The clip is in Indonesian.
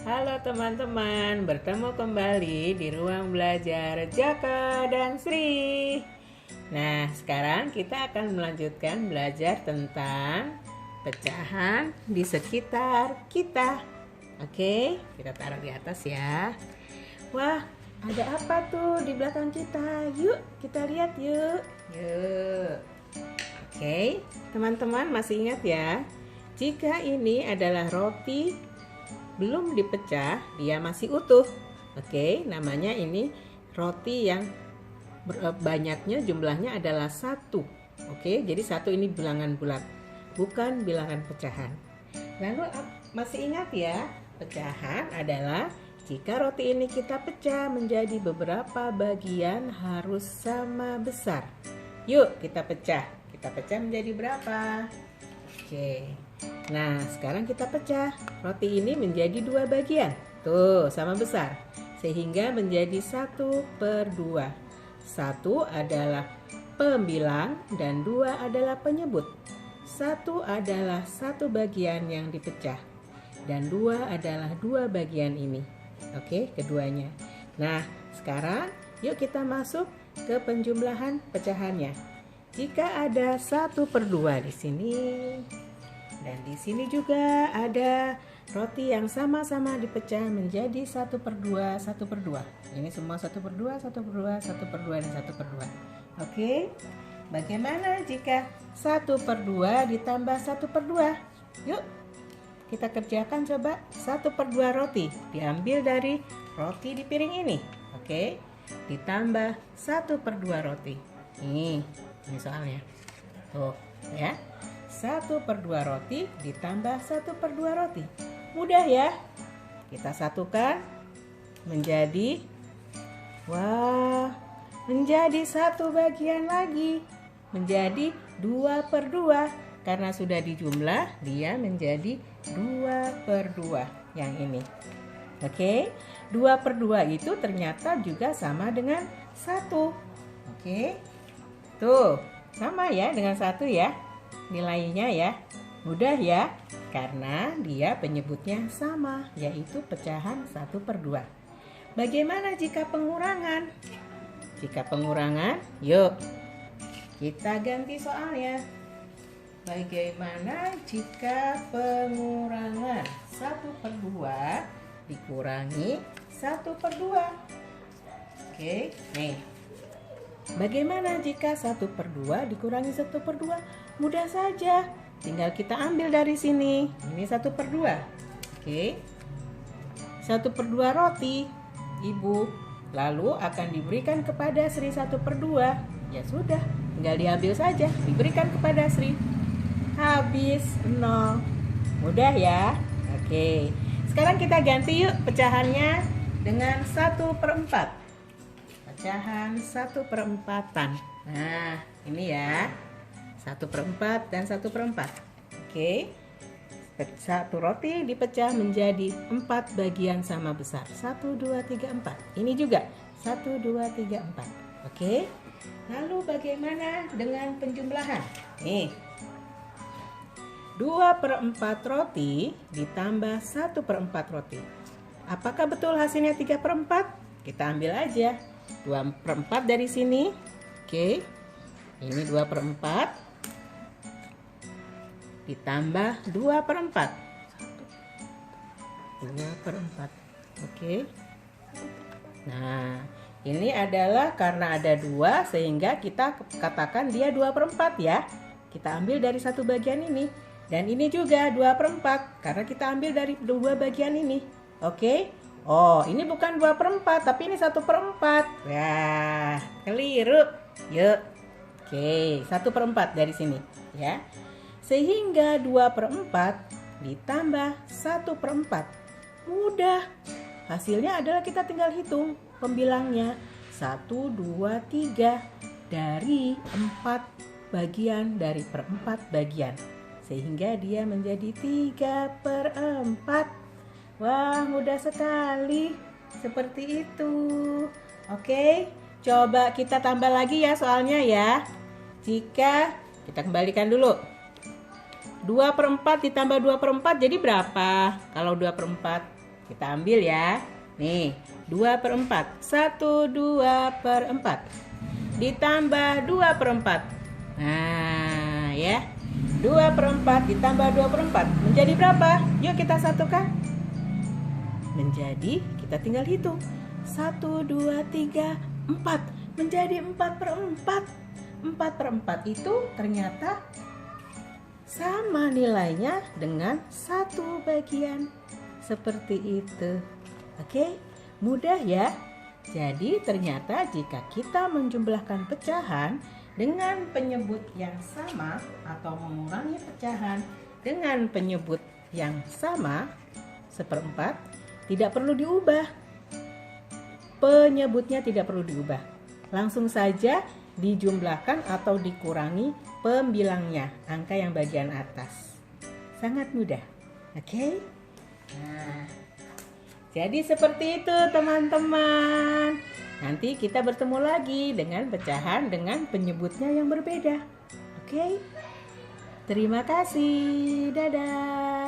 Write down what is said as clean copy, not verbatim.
Halo teman-teman, bertemu kembali di ruang belajar Jaka dan Sri. Nah, sekarang kita akan melanjutkan belajar tentang pecahan di sekitar kita. Oke, kita taruh di atas ya. Wah, ada apa tuh di belakang kita? Yuk, kita lihat yuk. Yuk. Oke, teman-teman masih ingat ya? Jika ini adalah roti belum dipecah, dia masih utuh. Oke, namanya ini roti yang banyaknya jumlahnya adalah 1. Oke, jadi 1 ini bilangan bulat, bukan bilangan pecahan. Lalu masih ingat ya, pecahan adalah jika roti ini kita pecah menjadi beberapa bagian harus sama besar. Yuk kita pecah. Kita pecah menjadi berapa? Oke. Nah, sekarang kita pecah. Roti ini menjadi 2 bagian. Tuh, sama besar. Sehingga menjadi 1/2. 1 adalah pembilang dan 2 adalah penyebut. 1 adalah 1 bagian yang dipecah. Dan 2 /2 bagian ini. Oke, keduanya. Nah, sekarang yuk kita masuk ke penjumlahan pecahannya. Jika ada 1/2 di sini. Dan di sini juga ada roti yang sama-sama dipecah menjadi 1/2, 1/2. Ini semua 1/2, 1/2, 1/2, dan 1/2. Oke, bagaimana jika 1/2 ditambah 1/2? Yuk, kita kerjakan coba. 1/2 roti diambil dari roti di piring ini. Oke, ditambah 1/2 roti. Ini soalnya. Tuh, ya. 1/2 roti ditambah 1/2 roti. Mudah ya. Kita satukan menjadi menjadi 1 bagian lagi. Menjadi 2/2. Karena sudah dijumlah, dia menjadi 2/2 yang ini. Oke, 2/2 itu ternyata juga sama dengan 1. Oke. Tuh, sama ya dengan 1 ya. Nilainya ya. Mudah ya, karena dia penyebutnya sama, yaitu pecahan 1/2. Bagaimana jika pengurangan? Jika pengurangan, yuk kita ganti soalnya. Bagaimana jika pengurangan? 1/2 dikurangi 1/2. Oke, nih. Bagaimana jika 1/2 dikurangi 1/2? Mudah saja, tinggal kita ambil dari sini. Ini 1/2. Oke, 1/2 roti Ibu lalu akan diberikan kepada Sri 1/2. Ya sudah, tinggal diambil saja, diberikan kepada Sri. Habis 0. Mudah ya. Oke, sekarang kita ganti yuk pecahannya dengan 1/4. Pecahan 1/4. Nah, ini ya. 1/4 dan 1/4. Oke. 1 roti dipecah menjadi 4 bagian sama besar. 1, 2, 3, 4. Ini juga 1, 2, 3, 4. Oke. Lalu bagaimana dengan penjumlahan? Nih. 2/4 roti ditambah 1/4 roti. Apakah betul hasilnya 3/4? Kita ambil aja 2/4 dari sini. Oke. Ini 2/4 ditambah 2/4. 2/4. Oke. Nah, ini adalah karena ada 2 sehingga kita katakan dia 2/4 ya. Kita ambil dari 1 bagian ini. Dan ini juga 2/4 karena kita ambil dari 2 bagian ini. Oke. Oh, ini bukan 2/4 tapi ini 1/4. Wah, keliru. Yuk. Oke, 1/4 dari sini ya. Sehingga 2/4 ditambah 1/4. Mudah. Hasilnya adalah kita tinggal hitung pembilangnya. 1, 2, 3 dari 4 bagian dari 4 bagian. Sehingga dia menjadi 3/4. Wah, mudah sekali. Seperti itu. Oke, coba kita tambah lagi ya soalnya ya. Jika kita kembalikan dulu. 2/4 ditambah 2/4 jadi berapa? Kalau 2/4 Kita ambil ya. Nih, 2/4. 1, 2/4. Ditambah 2/4. Nah, ya. 2/4 ditambah 2/4 menjadi berapa? Yuk kita satukan. Menjadi, kita tinggal hitung. 1, 2, 3, 4. Menjadi 4/4. 4/4 itu ternyata sama nilainya dengan 1 bagian. Seperti itu. Oke, mudah ya. Jadi ternyata jika kita menjumlahkan pecahan dengan penyebut yang sama atau mengurangi pecahan dengan penyebut yang sama, 1/4, tidak perlu diubah. Penyebutnya tidak perlu diubah. Langsung saja dijumlahkan atau dikurangi pembilangnya, angka yang bagian atas. Sangat mudah. Oke? Nah, jadi seperti itu teman-teman. Nanti kita bertemu lagi dengan pecahan dengan penyebutnya yang berbeda. Oke? Terima kasih. Dadah.